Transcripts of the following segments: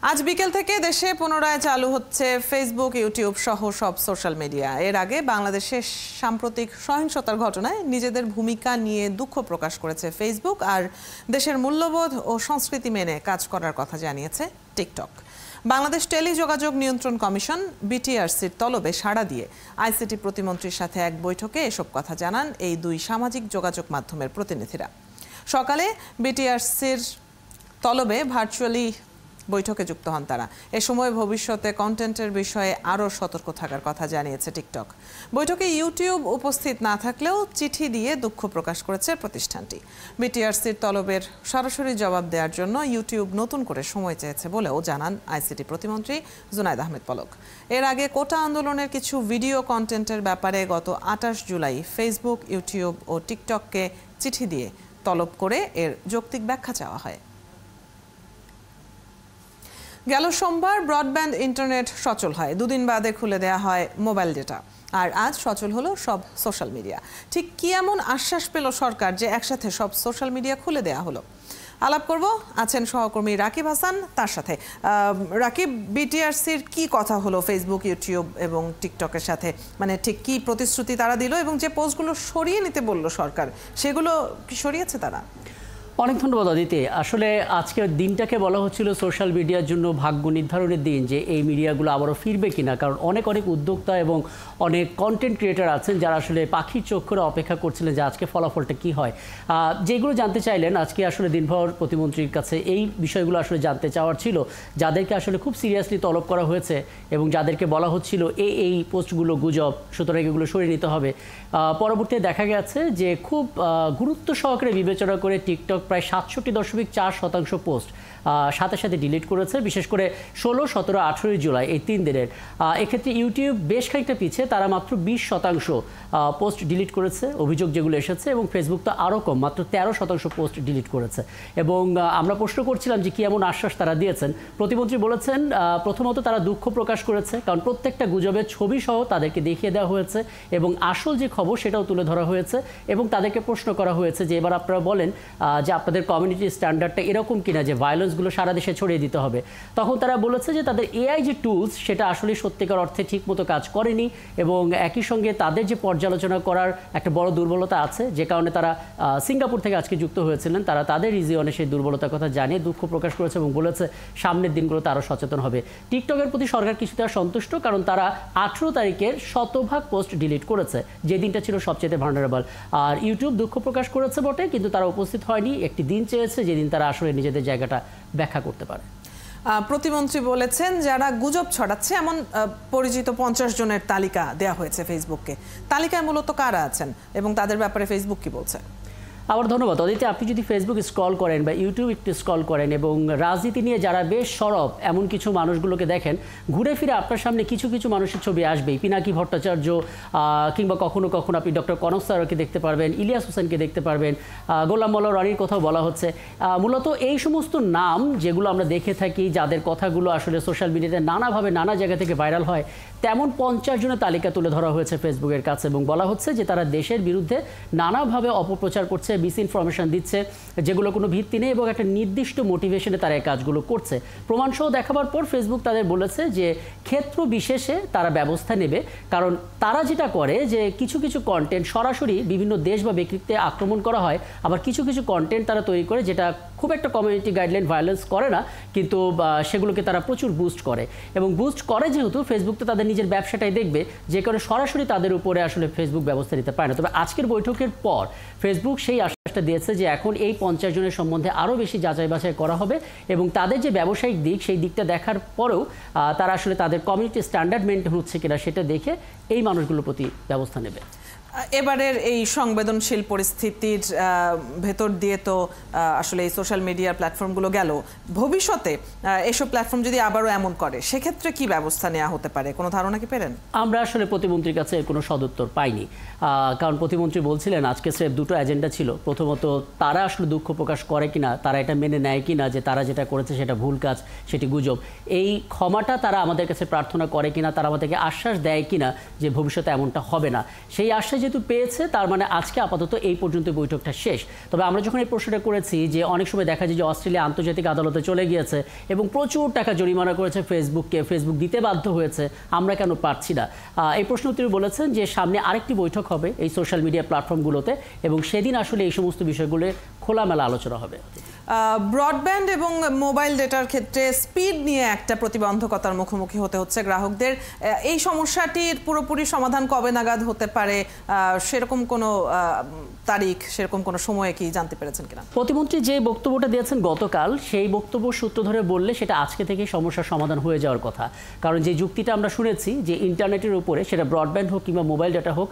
আজ বিকেল থেকে দেশে পুনরায় চালু হচ্ছে ফেসবুক, ইউটিউব সহ সব সোশ্যাল মিডিয়া। এর আগে বাংলাদেশের সাম্প্রতিক সহিংসতার ঘটনায় নিজেদের ভূমিকা নিয়ে দুঃখ প্রকাশ করেছে ফেসবুক, আর দেশের মূল্যবোধ ও সংস্কৃতি মেনে কাজ করার কথা জানিয়েছে টিকটক। বাংলাদেশ টেলিযোগাযোগ নিয়ন্ত্রণ কমিশন বিটিআরসির তলবে সাড়া দিয়ে আইসিটি প্রতিমন্ত্রীর সাথে এক বৈঠকে এসব কথা জানান এই দুই সামাজিক যোগাযোগ মাধ্যমের প্রতিনিধিরা। সকালে বিটিআরসির তলবে ভার্চুয়ালি বৈঠকে যুক্ত হন তারা। এ সময় ভবিষ্যতে কন্টেন্টের বিষয়ে আরও সতর্ক থাকার কথা জানিয়েছে টিকটক। বৈঠকে ইউটিউব উপস্থিত না থাকলেও চিঠি দিয়ে দুঃখ প্রকাশ করেছে প্রতিষ্ঠানটি। বিটিআরসির তলবের সরাসরি জবাব দেওয়ার জন্য ইউটিউব নতুন করে সময় চেয়েছে বলেও জানান আইসিটি প্রতিমন্ত্রী জুনায়েদ আহমেদ পলক। এর আগে কোটা আন্দোলনের কিছু ভিডিও কন্টেন্টের ব্যাপারে গত ২৮ জুলাই ফেসবুক, ইউটিউব ও টিকটককে চিঠি দিয়ে তলব করে এর যৌক্তিক ব্যাখ্যা চাওয়া হয়। গেল সোমবার ব্রডব্যান্ড ইন্টারনেট সচল হয়, দুদিন বাদে খুলে দেওয়া হয় মোবাইল ডেটা, আর আজ সচল হলো সব সোশ্যাল মিডিয়া। ঠিক কি এমন আশ্বাস পেল সরকার যে একসাথে সব সোশ্যাল মিডিয়া খুলে দেওয়া হলো? আলাপ করব, আছেন সহকর্মী রাকিব হাসান তার সাথে। রাকিব, বিটিআরসির কি কথা হলো ফেসবুক, ইউটিউব এবং টিকটকের সাথে? মানে ঠিক কি প্রতিশ্রুতি তারা দিল, এবং যে পোস্টগুলো সরিয়ে নিতে বলল সরকার, সেগুলো কি সরিয়েছে তারা? অনেক ধন্যবাদ অদিতি। আসলে আজকের দিনটাকে বলা হচ্ছিল সোশ্যাল মিডিয়ার জন্য ভাগ্য নির্ধারণের দিন, যে এই মিডিয়াগুলো আবারও ফিরবে কিনা। কারণ অনেক উদ্যোক্তা এবং অনেক কন্টেন্ট ক্রিয়েটার আছেন যারা আসলে পাখির চোখ করে অপেক্ষা করছিলেন যে আজকে ফলাফলটা কি হয়। যেগুলো জানতে চাইলেন আজকে আসলে দিনভর প্রতিমন্ত্রীর কাছে এই বিষয়গুলো আসলে জানতে চাওয়ার ছিল, যাদেরকে আসলে খুব সিরিয়াসলি তলব করা হয়েছে এবং যাদেরকে বলা হচ্ছিল এই পোস্টগুলো গুজব, সুতরাং এগুলো সরিয়ে নিতে হবে। পরবর্তীতে দেখা গেছে যে খুব গুরুত্ব সহকারে বিবেচনা করে টিকটক প্রায় ৬৭.৪% পোস্ট সাথে সাথে ডিলিট করেছে, বিশেষ করে ১৬, ১৭, ১৮ জুলাই এই ৩ দিনের। এক্ষেত্রে ইউটিউব বেশ খানিকটা পিছিয়ে, তারা মাত্র ২০% পোস্ট ডিলিট করেছে অভিযোগ যেগুলো এসেছে, এবং ফেসবুক তো আরও কম, মাত্র ১৩% পোস্ট ডিলিট করেছে। এবং আমরা প্রশ্ন করছিলাম যে কি এমন আশ্বাস তারা দিয়েছেন। প্রতিমন্ত্রী বলেছেন প্রথমত তারা দুঃখ প্রকাশ করেছে, কারণ প্রত্যেকটা গুজবের ছবি সহ তাদেরকে দেখিয়ে দেওয়া হয়েছে এবং আসল যে খবর সেটাও তুলে ধরা হয়েছে, এবং তাদেরকে প্রশ্ন করা হয়েছে যে এবার আপনারা বলেন যে আপনাদের কমিউনিটি স্ট্যান্ডার্ডটা এরকম কিনা যে ভায়োলেন্সগুলো সারা দেশে ছড়িয়ে দিতে হবে। তখন তারা বলেছে যে তাদের এআই যে টুলস সেটা আসলে সত্যিকার অর্থে ঠিকমতো কাজ করেনি, এবং একই সঙ্গে তাদের যে পর্যালোচনা করার একটা বড় দুর্বলতা আছে, যে কারণে তারা সিঙ্গাপুর থেকে আজকে যুক্ত হয়েছিলেন। তারা তাদের রিজিয়নে সেই দুর্বলতার কথা জানিয়ে দুঃখ প্রকাশ করেছে এবং বলেছে সামনের দিনগুলোতে আরও সচেতন হবে। টিকটকের প্রতি সরকার কিছুটা সন্তুষ্ট, কারণ তারা ১৮ তারিখের ১০০% পোস্ট ডিলিট করেছে, যে দিনটা ছিল সবচেয়ে ভালনারেবল। আর ইউটিউব দুঃখ প্রকাশ করেছে বটে, কিন্তু তারা উপস্থিত হয়নি, একটি দিন চেয়েছে যেদিন তারা আসলে নিজেদের জায়গাটা ব্যাখ্যা করতে পারে। প্রতিমন্ত্রী বলেছেন যারা গুজব ছড়াচ্ছে এমন পরিচিত ৫০ জনের তালিকা দেওয়া হয়েছে ফেসবুককে। তালিকায় মূলত কারা আছেন এবং তাদের ব্যাপারে ফেসবুক কি বলছে? আবার ধন্যবাদ অদিতি। আপনি যদি ফেসবুক স্ক্রল করেন বা ইউটিউব একটু স্ক্রল করেন এবং রাজনীতি নিয়ে যারা বেশ সরব এমন কিছু মানুষগুলোকে দেখেন, ঘুরে ফিরে আপনার সামনে কিছু কিছু মানুষের ছবি আসবেই। পিনাকি ভট্টাচার্য, কিংবা কখনো কখনো আপনি ডক্টর কনক স্যারকে দেখতে পারবেন, ইলিয়াস হোসেনকে দেখতে পারবেন, গোলাম মোল্লা রানীর কথাও বলা হচ্ছে। মূলত এই সমস্ত নাম যেগুলো আমরা দেখে থাকি, যাদের কথাগুলো আসলে সোশ্যাল মিডিয়াতে নানাভাবে নানা জায়গা থেকে ভাইরাল হয়, তেমন ৫০ জনের তালিকা তুলে ধরা হয়েছে ফেসবুকের কাছে, এবং বলা হচ্ছে যে তারা দেশের বিরুদ্ধে নানাভাবে অপপ্রচার করছে, মিসইনফরমেশন দিচ্ছে, যেগুলো কোনো ভিত্তি নেই, এবং একটা নির্দিষ্ট মোটিভেশনে তারা এই কাজগুলো করছে। প্রমাণসহ দেখাবার পর ফেসবুক তাদের বলেছে যে ক্ষেত্র বিশেষে তারা ব্যবস্থা নেবে, কারণ তারা যেটা করে যে কিছু কিছু কন্টেন্ট সরাসরি বিভিন্ন দেশ বা ব্যক্তিত্বে আক্রমণ করা হয়, আবার কিছু কিছু কন্টেন্ট তারা তৈরি করে যেটা খুব একটা কমিউনিটি গাইডলাইন ভায়োলেন্স করে না, কিন্তু সেগুলোকে তারা প্রচুর বুস্ট করে, এবং বুস্ট করে যেহেতু ফেসবুক তো তাদের নিজের ব্যবসাটাই দেখবে, যে কারণে সরাসরি তাদের উপরে আসলে ফেসবুক ব্যবস্থা নিতে পারে না। তবে আজকের বৈঠকের পর ফেসবুক সেই আশ্বাসটা দিয়েছে যে এখন এই ৫০ জনের সম্বন্ধে আরও বেশি যাচাই বাছাই করা হবে, এবং তাদের যে ব্যবসায়িক দিক সেই দিকটা দেখার পরেও তারা আসলে তাদের কমিউনিটি স্ট্যান্ডার্ড মেনটেন হচ্ছে কিনা সেটা দেখে এই মানুষগুলোর প্রতি ব্যবস্থা নেবে। এবারের এই সংবেদনশীল পরিস্থিতির ভেতর দিয়ে তো আসলে এই সোশ্যাল মিডিয়ার প্ল্যাটফর্মগুলো গেল, ভবিষ্যতে এসব প্ল্যাটফর্ম যদি আবারও এমন করে সেক্ষেত্রে কি ব্যবস্থা নেওয়া হতে পারে, কোনো ধারণা কি পেলেন? আমরা আসলে প্রতিমন্ত্রীর কাছে কোনো সদুত্তর পাইনি, কারণ প্রতিমন্ত্রী বলছিলেন আজকে স্রেফ দুটো এজেন্ডা ছিল। প্রথমত তারা আসলে দুঃখ প্রকাশ করে কিনা, তারা এটা মেনে নেয় কিনা যে তারা যেটা করেছে সেটা ভুল কাজ, সেটি গুজব, এই ক্ষমাটা তারা আমাদের কাছে প্রার্থনা করে কিনা, তারা আমাদেরকে আশ্বাস দেয় কিনা যে ভবিষ্যতে এমনটা হবে না। সেই আশ্বাস যেহেতু পেয়েছে তার মানে আজকে আপাতত এই পর্যন্ত বৈঠকটা শেষ। তবে আমরা যখন এই প্রশ্নটা করেছি যে অনেক সময় দেখা যায় যে অস্ট্রেলিয়া আন্তর্জাতিক আদালতে চলে গিয়েছে এবং প্রচুর টাকা জরিমানা করেছে ফেসবুককে, ফেসবুক দিতে বাধ্য হয়েছে, আমরা কেন পারছি না, এই প্রশ্ন তিনি বলেছেন যে সামনে আরেকটি বৈঠক হবে এই সোশ্যাল মিডিয়া প্ল্যাটফর্মগুলোতে এবং সেদিন আসলে এই সমস্ত বিষয়গুলো খোলামেলা আলোচনা হবে। ব্রডব্যান্ড এবং মোবাইল ডেটার ক্ষেত্রে স্পিড নিয়ে একটা প্রতিবন্ধকতার মুখোমুখি হতে হচ্ছে গ্রাহকদের। এই সমস্যাটির পুরোপুরি সমাধান কবে নাগাদ হতে পারে, সেরকম কোনো তারিখ, সেরকম কোনো সময়ে কি জানতে পেরেছেন কিনা? প্রতিমন্ত্রী যে বক্তব্যটা দিয়েছেন গতকাল, সেই বক্তব্য সূত্র ধরে বললে সেটা আজকে থেকে সমস্যার সমাধান হয়ে যাওয়ার কথা। কারণ যে যুক্তিটা আমরা শুনেছি যে ইন্টারনেটের উপরে, সেটা ব্রডব্যান্ড হোক কিংবা মোবাইল ডাটা হোক,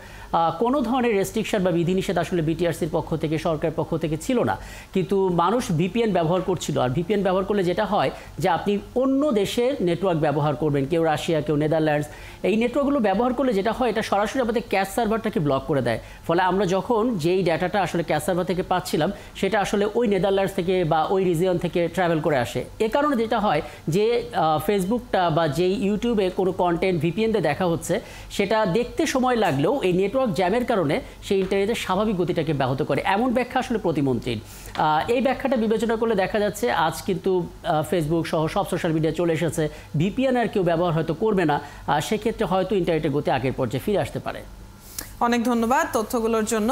কোনো ধরনের রেস্ট্রিকশন বা বিধিনিষেধ আসলে বিটিআরসির পক্ষ থেকে, সরকারের পক্ষ থেকে ছিল না, কিন্তু মানুষ ভিপিএন ব্যবহার করছিল। আর ভিপিএন ব্যবহার করলে যেটা হয় যে আপনি অন্য দেশের নেটওয়ার্ক ব্যবহার করবেন, কেউ রাশিয়া, কেউ নেদারল্যান্ডস, এই নেটওয়ার্কগুলো ব্যবহার করলে যেটা হয় এটা সরাসরি আমাদের ক্যাশ সার্ভারটাকে ব্লক করে দেয়। ফলে আমরা যখন যেই ডাটাটা আসলে ক্যাশ সার্ভার থেকে পাচ্ছিলাম সেটা আসলে ওই নেদারল্যান্ডস থেকে বা ওই রিজিয়ন থেকে ট্রাভেল করে আসে। এ কারণে যেটা হয় যে ফেসবুকটা বা যেই ইউটিউবে কোনো কন্টেন্ট ভিপিএন দিয়ে দেখা হচ্ছে সেটা দেখতে সময় লাগলেও এই নেটওয়ার্ক জ্যামের কারণে সেই ইন্টারনেটের স্বাভাবিক গতিটাকে ব্যাহত করে, এমন ব্যাখ্যা আসলে প্রতিমন্ত্রীর। এই ব্যাখ্যাটা বিবেচনা করলে দেখা যাচ্ছে আজ কিন্তু ফেসবুক সহ সব সোশ্যাল মিডিয়া চলে এসেছে, ভিপিএন আর কেউ ব্যবহার হয়তো করবে না, সেক্ষেত্রে হয়তো ইন্টারনেটের গতি আগের পর্যায়ে ফিরে আসতে পারে। অনেক ধন্যবাদ তথ্যগুলোর জন্য।